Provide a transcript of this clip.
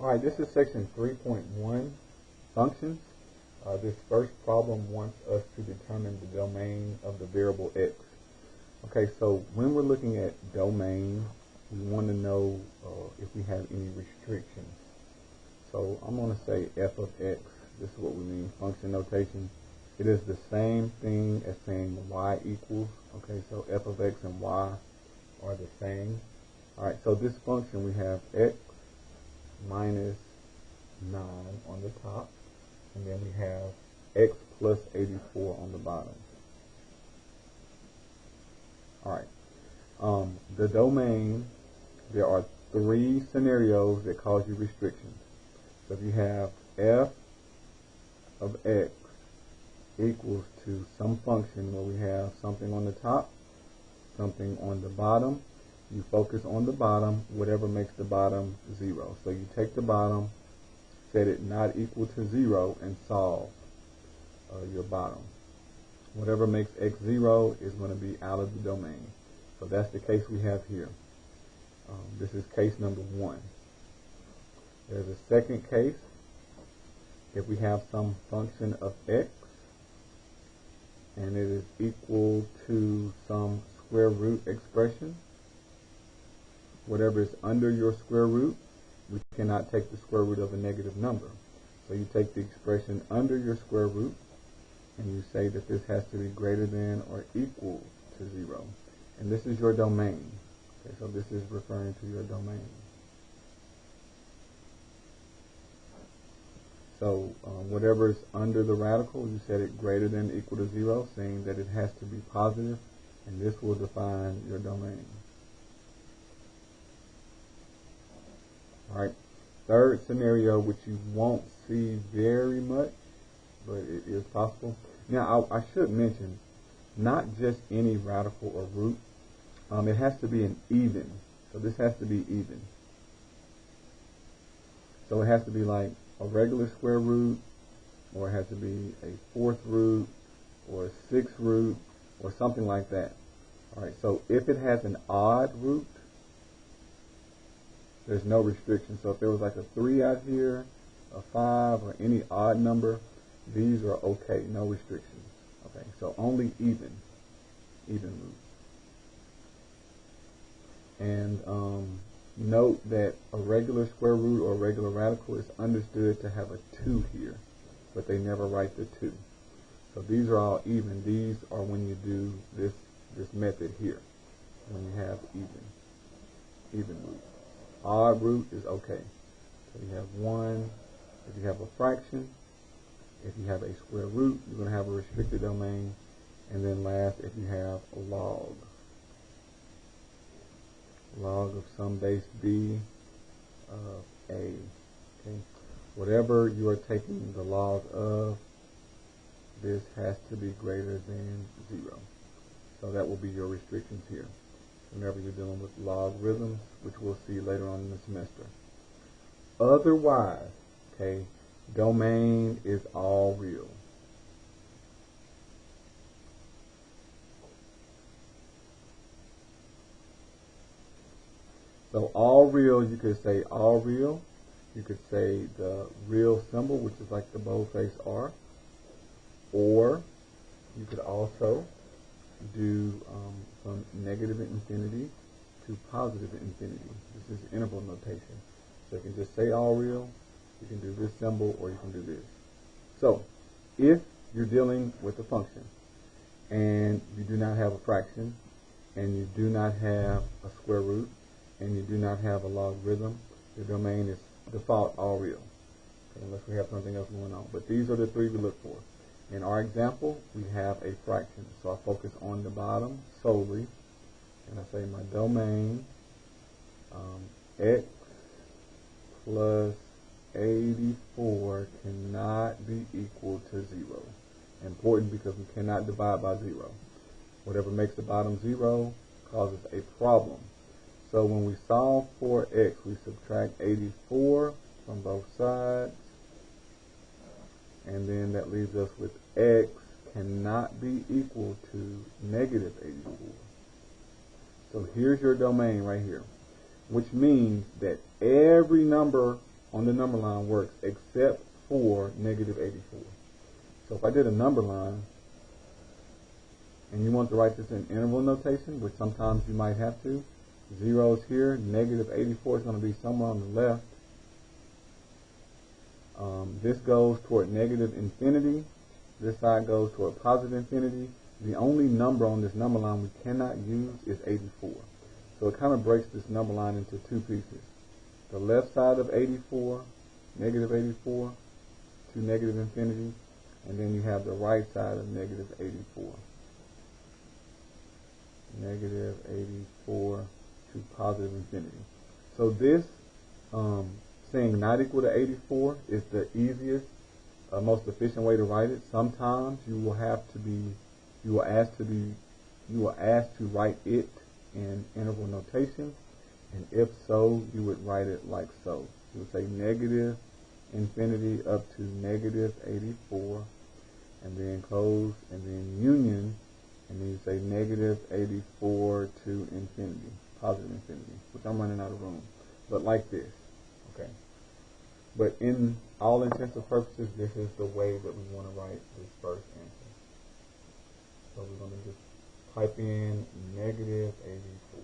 Alright, this is section 3.1, functions. This first problem wants us to determine the domain of the variable x. Okay, so when we're looking at domain, we want to know if we have any restrictions. So I'm going to say f of x. This is what we mean, function notation. It is the same thing as saying y equals. Okay, so f of x and y are the same. Alright, so this function we have x minus 9 on the top, and then we have x plus 84 on the bottom. Alright, the domain, there are three scenarios that cause you restrictions. So if you have f of x equals to some function where we have something on the top, something on the bottom, you focus on the bottom, whatever makes the bottom 0. So you take the bottom, set it not equal to 0, and solve your bottom. Whatever makes x 0 is going to be out of the domain. So that's the case we have here. This is case number 1. There's a second case. If we have some function of x and it is equal to some square root expression, whatever is under your square root, we cannot take the square root of a negative number. So you take the expression under your square root and you say that this has to be greater than or equal to 0. And this is your domain. Okay, so this is referring to your domain. So whatever is under the radical, you set it greater than or equal to 0, saying that it has to be positive, and this will define your domain. Alright, third scenario, which you won't see very much, but it is possible. Now, I should mention, not just any radical or root. It has to be an even. So this has to be even. So it has to be like a regular square root, or it has to be a fourth root, or a sixth root, or something like that. Alright, so if it has an odd root, there's no restriction. So if there was like a 3 out here, a 5, or any odd number, these are okay, no restrictions. Okay, so only even roots. And note that a regular square root or a regular radical is understood to have a 2 here, but they never write the 2. So these are all even. These are when you do this method here, when you have even roots. Odd root is okay. So you have 1. If you have a fraction, if you have a square root, you're going to have a restricted domain. And then last, if you have a log of some base b of a. Okay, whatever you are taking the log of, this has to be greater than 0. So that will be your restrictions here whenever you're dealing with logarithms, which we'll see later on in the semester. Otherwise, okay, domain is all real. So all real, you could say all real. You could say the real symbol, which is like the boldface R. Or you could also do from negative infinity to positive infinity. This is interval notation. So you can just say all real, you can do this symbol, or you can do this. So if you're dealing with a function and you do not have a fraction, and you do not have a square root, and you do not have a logarithm, your domain is default all real. Okay, unless we have something else going on. But these are the three we look for. In our example, we have a fraction. So I focus on the bottom solely, and I say my domain, x plus 84 cannot be equal to 0. Important because we cannot divide by 0. Whatever makes the bottom 0 causes a problem. So when we solve for x, we subtract 84 from both sides, and then that leaves us with x cannot be equal to negative 84. So here's your domain right here, which means that every number on the number line works except for negative 84. So if I did a number line, and you want to write this in interval notation, which sometimes you might have to, 0 is here, negative 84 is going to be somewhere on the left. This goes toward negative infinity. This side goes toward positive infinity. The only number on this number line we cannot use is 84. So it kind of breaks this number line into two pieces. The left side of 84, negative 84, to negative infinity, and then you have the right side of negative 84. Negative 84 to positive infinity. So this saying not equal to 84 is the easiest, most efficient way to write it. Sometimes you will ask to write it in interval notation, and if so, you would write it like so. You would say negative infinity up to negative 84, and then close, and then union, and then you say negative 84 to infinity, positive infinity, which I'm running out of room, but like this, okay? But in all intents and purposes, this is the way that we want to write this first answer. So we're going to just type in negative 84.